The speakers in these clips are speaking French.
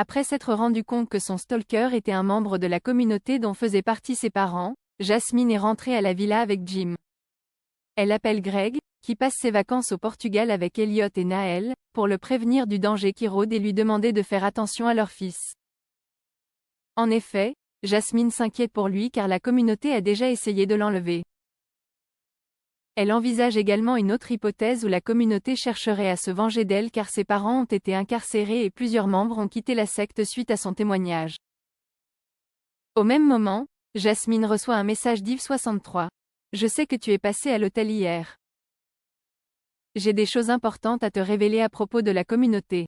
Après s'être rendu compte que son stalker était un membre de la communauté dont faisaient partie ses parents, Jasmine est rentrée à la villa avec Jim. Elle appelle Greg, qui passe ses vacances au Portugal avec Elliot et Naël, pour le prévenir du danger qui rôde et lui demander de faire attention à leur fils. En effet, Jasmine s'inquiète pour lui car la communauté a déjà essayé de l'enlever. Elle envisage également une autre hypothèse où la communauté chercherait à se venger d'elle car ses parents ont été incarcérés et plusieurs membres ont quitté la secte suite à son témoignage. Au même moment, Jasmine reçoit un message d'Yves63. « Je sais que tu es passé à l'hôtel hier. J'ai des choses importantes à te révéler à propos de la communauté.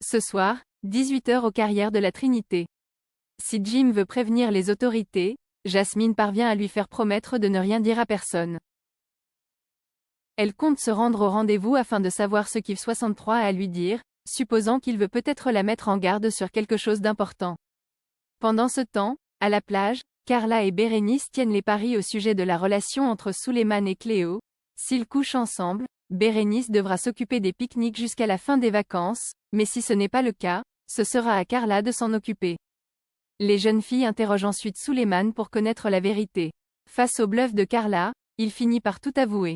Ce soir, 18h aux Carrières de la Trinité. » Si Jim veut prévenir les autorités, Jasmine parvient à lui faire promettre de ne rien dire à personne. Elle compte se rendre au rendez-vous afin de savoir ce qu'Yves63 a à lui dire, supposant qu'il veut peut-être la mettre en garde sur quelque chose d'important. Pendant ce temps, à la plage, Carla et Bérénice tiennent les paris au sujet de la relation entre Suleiman et Cléo. S'ils couchent ensemble, Bérénice devra s'occuper des pique-niques jusqu'à la fin des vacances, mais si ce n'est pas le cas, ce sera à Carla de s'en occuper. Les jeunes filles interrogent ensuite Suleiman pour connaître la vérité. Face au bluff de Carla, il finit par tout avouer.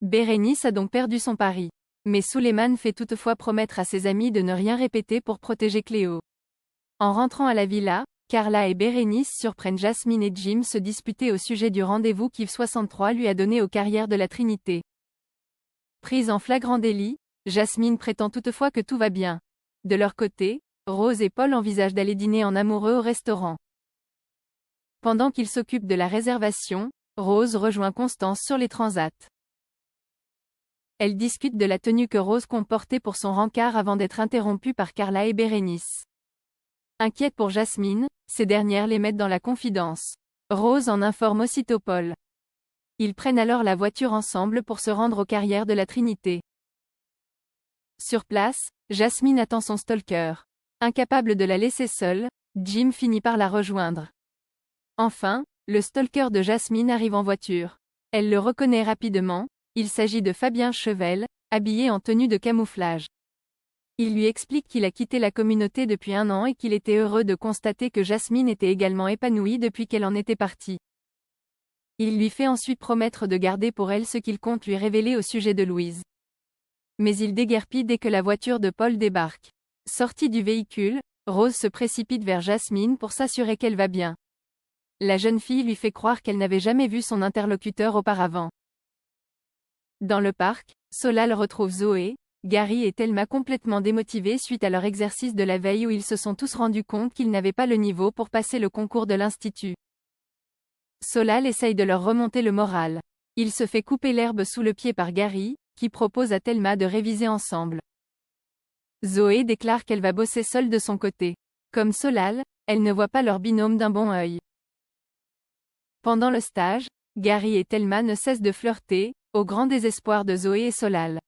Bérénice a donc perdu son pari. Mais Suleiman fait toutefois promettre à ses amis de ne rien répéter pour protéger Cléo. En rentrant à la villa, Carla et Bérénice surprennent Jasmine et Jim se disputer au sujet du rendez-vous qu'Yves63 lui a donné aux Carrières de la Trinité. Prise en flagrant délit, Jasmine prétend toutefois que tout va bien. De leur côté, Rose et Paul envisagent d'aller dîner en amoureux au restaurant. Pendant qu'ils s'occupent de la réservation, Rose rejoint Constance sur les transats. Elle discute de la tenue que Rose compte porter pour son rencard avant d'être interrompue par Carla et Bérénice. Inquiète pour Jasmine, ces dernières les mettent dans la confidence. Rose en informe aussitôt Paul. Ils prennent alors la voiture ensemble pour se rendre aux Carrières de la Trinité. Sur place, Jasmine attend son stalker. Incapable de la laisser seule, Jim finit par la rejoindre. Enfin, le stalker de Jasmine arrive en voiture. Elle le reconnaît rapidement, il s'agit de Fabien Chevel, habillé en tenue de camouflage. Il lui explique qu'il a quitté la communauté depuis 1 an et qu'il était heureux de constater que Jasmine était également épanouie depuis qu'elle en était partie. Il lui fait ensuite promettre de garder pour elle ce qu'il compte lui révéler au sujet de Louise. Mais il déguerpit dès que la voiture de Paul débarque. Sortie du véhicule, Rose se précipite vers Jasmine pour s'assurer qu'elle va bien. La jeune fille lui fait croire qu'elle n'avait jamais vu son interlocuteur auparavant. Dans le parc, Solal retrouve Zoé, Gary et Thelma complètement démotivés suite à leur exercice de la veille où ils se sont tous rendus compte qu'ils n'avaient pas le niveau pour passer le concours de l'Institut. Solal essaye de leur remonter le moral. Il se fait couper l'herbe sous le pied par Gary, qui propose à Thelma de réviser ensemble. Zoé déclare qu'elle va bosser seule de son côté. Comme Solal, elle ne voit pas leur binôme d'un bon œil. Pendant le stage, Gary et Thelma ne cessent de flirter, au grand désespoir de Zoé et Solal.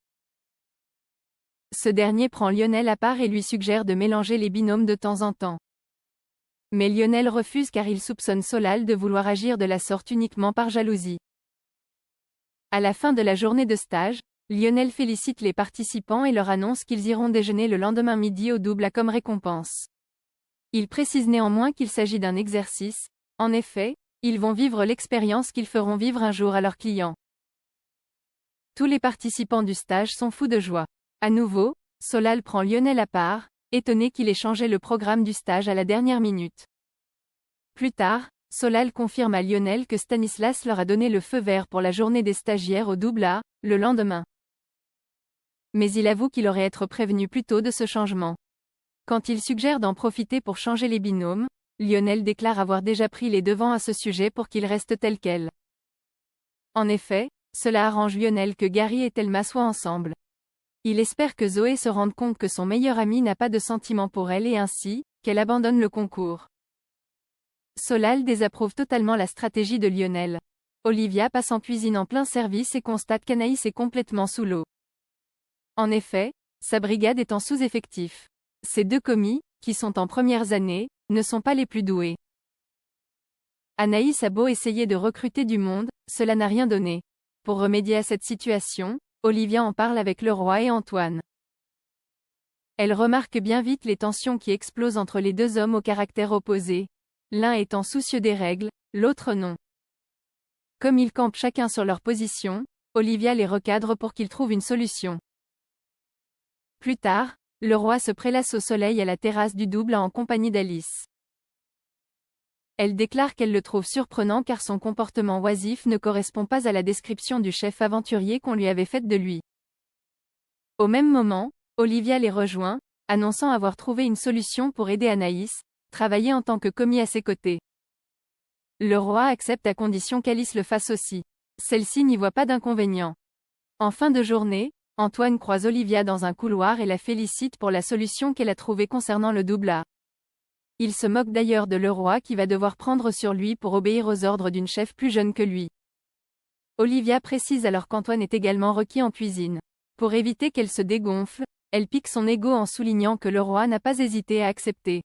Ce dernier prend Lionel à part et lui suggère de mélanger les binômes de temps en temps. Mais Lionel refuse car il soupçonne Solal de vouloir agir de la sorte uniquement par jalousie. À la fin de la journée de stage, Lionel félicite les participants et leur annonce qu'ils iront déjeuner le lendemain midi au double comme récompense. Il précise néanmoins qu'il s'agit d'un exercice, en effet, ils vont vivre l'expérience qu'ils feront vivre un jour à leurs clients. Tous les participants du stage sont fous de joie. À nouveau, Solal prend Lionel à part, étonné qu'il ait changé le programme du stage à la dernière minute. Plus tard, Solal confirme à Lionel que Stanislas leur a donné le feu vert pour la journée des stagiaires au double A, le lendemain. Mais il avoue qu'il aurait été prévenu plus tôt de ce changement. Quand il suggère d'en profiter pour changer les binômes, Lionel déclare avoir déjà pris les devants à ce sujet pour qu'ils restent tels quels. En effet, cela arrange Lionel que Gary et Thelma soient ensemble. Il espère que Zoé se rende compte que son meilleur ami n'a pas de sentiments pour elle et ainsi, qu'elle abandonne le concours. Solal désapprouve totalement la stratégie de Lionel. Olivia passe en cuisine en plein service et constate qu'Anaïs est complètement sous l'eau. En effet, sa brigade est en sous-effectif. Ces 2 commis, qui sont en premières années, ne sont pas les plus doués. Anaïs a beau essayer de recruter du monde, cela n'a rien donné. Pour remédier à cette situation, Olivia en parle avec le roi et Antoine. Elle remarque bien vite les tensions qui explosent entre les deux hommes au caractère opposé. L'un étant soucieux des règles, l'autre non. Comme ils campent chacun sur leur position, Olivia les recadre pour qu'ils trouvent une solution. Plus tard, le roi se prélasse au soleil à la terrasse du double en compagnie d'Alice. Elle déclare qu'elle le trouve surprenant car son comportement oisif ne correspond pas à la description du chef aventurier qu'on lui avait faite de lui. Au même moment, Olivia les rejoint, annonçant avoir trouvé une solution pour aider Anaïs, travailler en tant que commis à ses côtés. Le roi accepte à condition qu'Alice le fasse aussi. Celle-ci n'y voit pas d'inconvénient. En fin de journée, Antoine croise Olivia dans un couloir et la félicite pour la solution qu'elle a trouvée concernant le double A. Il se moque d'ailleurs de le roi qui va devoir prendre sur lui pour obéir aux ordres d'une chef plus jeune que lui. Olivia précise alors qu'Antoine est également requis en cuisine. Pour éviter qu'elle se dégonfle, elle pique son ego en soulignant que le roi n'a pas hésité à accepter.